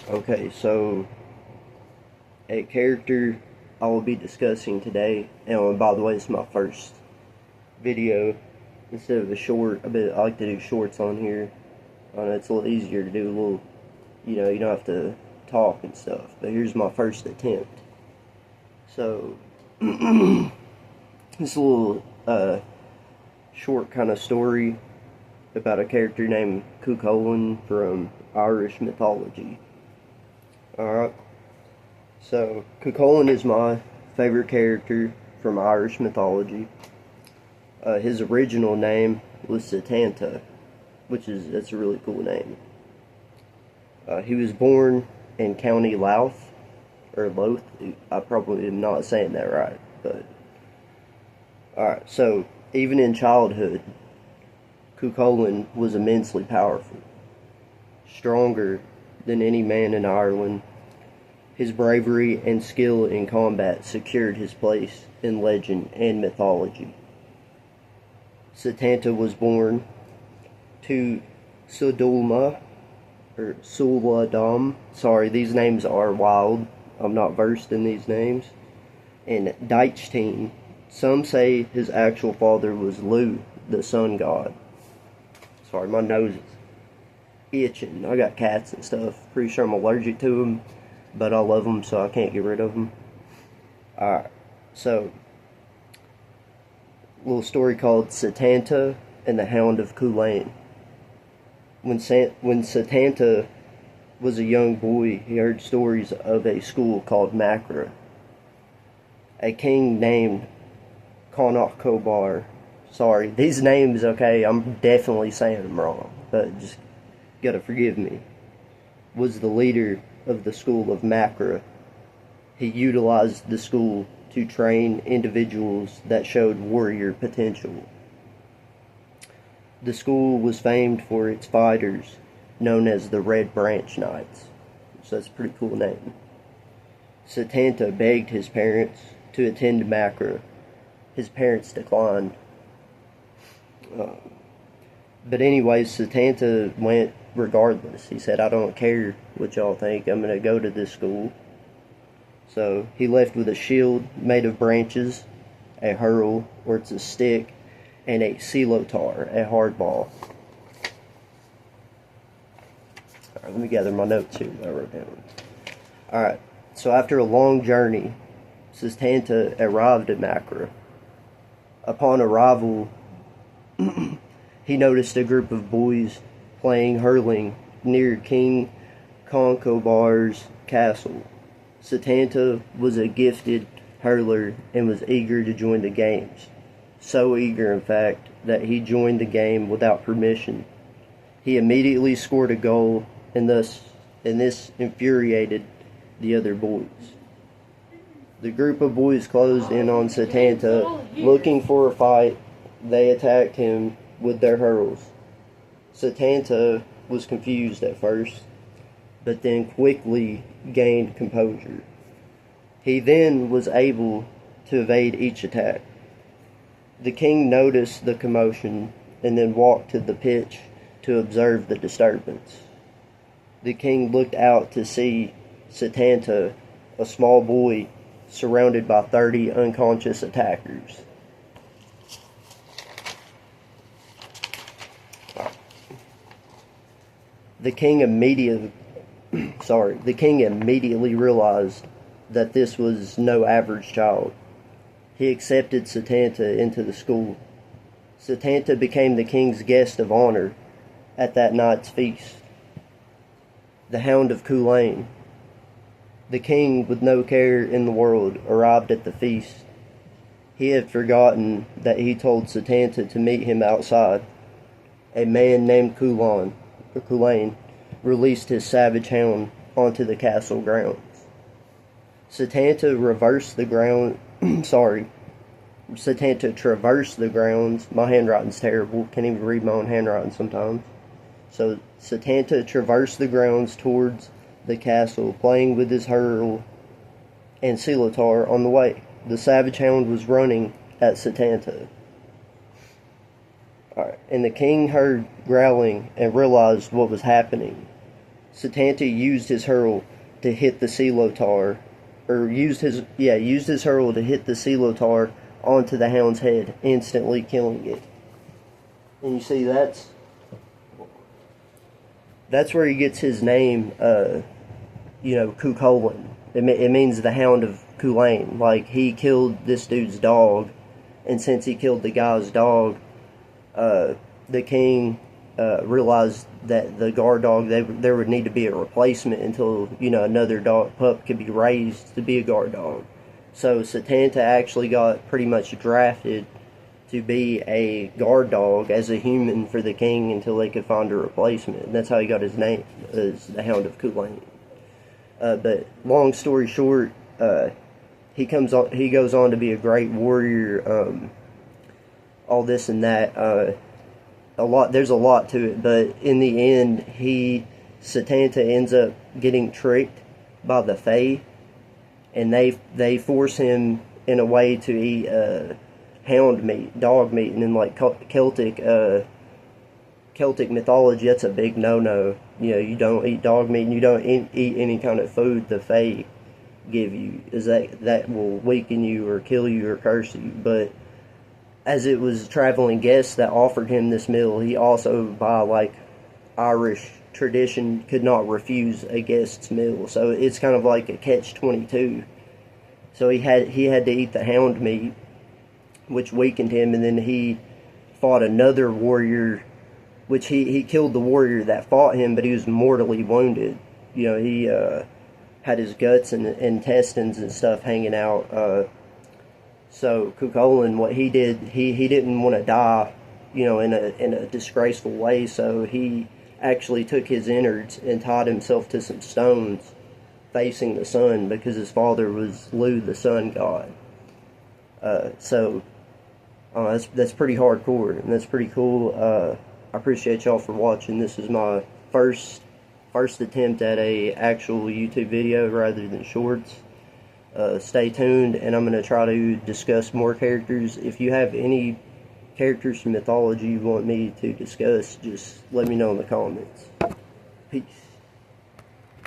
Okay, so a character I will be discussing today, and by the way, it's my first video instead of a short. I like to do shorts on here. I know it's a little easier to do a little, you don't have to talk and stuff. But here's my first attempt. So, this little short kind of story about a character named Cuchulainn from Irish mythology. Alright. So, Cuchulainn is my favorite character from Irish mythology. His original name was Setanta, that's a really cool name. He was born in County Louth, or Louth. I probably am not saying that right, but alright. So, even in childhood, Cuchulainn was immensely powerful, stronger than any man in Ireland. His bravery and skill in combat secured his place in legend and mythology. Setanta was born to Sudulma, or Suladam. Sorry, these names are wild. I'm not versed in these names. And Deichteen. Some say his actual father was Lu, the sun god. Sorry, my nose is itching. I got cats and stuff. Pretty sure I'm allergic to them, but I love them, so I can't get rid of them. Alright, so a little story called Setanta and the Hound of Culann. When Setanta was a young boy, he heard stories of a school called Macra. A king named Connacht. Sorry, these names, okay, I'm definitely saying them wrong, but just gotta forgive me. Was the leader of the school of Macra. He utilized the school to train individuals that showed warrior potential. The school was famed for its fighters, known as the Red Branch Knights. So that's a pretty cool name. Setanta begged his parents to attend Macra. His parents declined. But anyways, Setanta went regardless. He said, I don't care what y'all think, I'm going to go to this school. So he left with a shield made of branches, a hurl, or it's a stick, and a silotar, a hard ball. Alright, let me gather my notes here that I wrote down. Alright, so after a long journey, Setanta arrived at Macra. Upon arrival, he noticed a group of boys playing hurling near King Concobar's castle. Setanta was a gifted hurler and was eager to join the games. So eager, in fact, that he joined the game without permission. He immediately scored a goal, and this infuriated the other boys. The group of boys closed in on Setanta, looking for a fight. They attacked him with their hurls. Setanta was confused at first, but then quickly gained composure. He then was able to evade each attack. The king noticed the commotion and then walked to the pitch to observe the disturbance. The king looked out to see Setanta, a small boy, surrounded by 30 unconscious attackers. The king immediately realized that this was no average child. He accepted Setanta into the school. Setanta became the king's guest of honor at that night's feast. The Hound of Culann. The king, with no care in the world, arrived at the feast. He had forgotten that he told Setanta to meet him outside. A man named Culann released his savage hound onto the castle grounds. Setanta traversed the grounds. My handwriting's terrible. Can't even read my own handwriting sometimes. So Setanta traversed the grounds towards the castle, playing with his hurl and silotar on the way. The savage hound was running at Setanta. Alright, and the king heard growling and realized what was happening. Satanta used his hurl to hit the Celotar, or used his hurl to hit the Celotar onto the hound's head, instantly killing it. And you see, that's where he gets his name, Culann. It means the Hound of Culann. Like, he killed this dude's dog, and since he killed the guy's dog, the king realized that the guard dog, there would need to be a replacement until, another pup could be raised to be a guard dog. So Satanta actually got pretty much drafted to be a guard dog as a human for the king until they could find a replacement. And that's how he got his name, as the Hound of Culann. But long story short, he goes on to be a great warrior, all this and that. There's a lot to it, but in the end, Satanta ends up getting tricked by the Fae, and they force him in a way to eat hound meat, dog meat, and in like Celtic mythology, that's a big no-no. You don't eat dog meat, and you don't eat any kind of food the Fae give you, is that will weaken you or kill you or curse you. But as it was traveling guests that offered him this meal, he also, by like Irish tradition, could not refuse a guest's meal. So it's kind of like a catch-22. So he had to eat the hound meat, which weakened him, and then he fought another warrior, which he killed the warrior that fought him, but he was mortally wounded. He had his guts and intestines and stuff hanging out. So Cuchulainn, what he did, he didn't want to die, in a disgraceful way. So he actually took his innards and tied himself to some stones facing the sun, because his father was Lu, the sun god. So that's pretty hardcore, and that's pretty cool. I appreciate y'all for watching. This is my first attempt at a actual YouTube video rather than shorts. Stay tuned, and I'm going to try to discuss more characters. If you have any characters from mythology you want me to discuss, just let me know in the comments. Peace.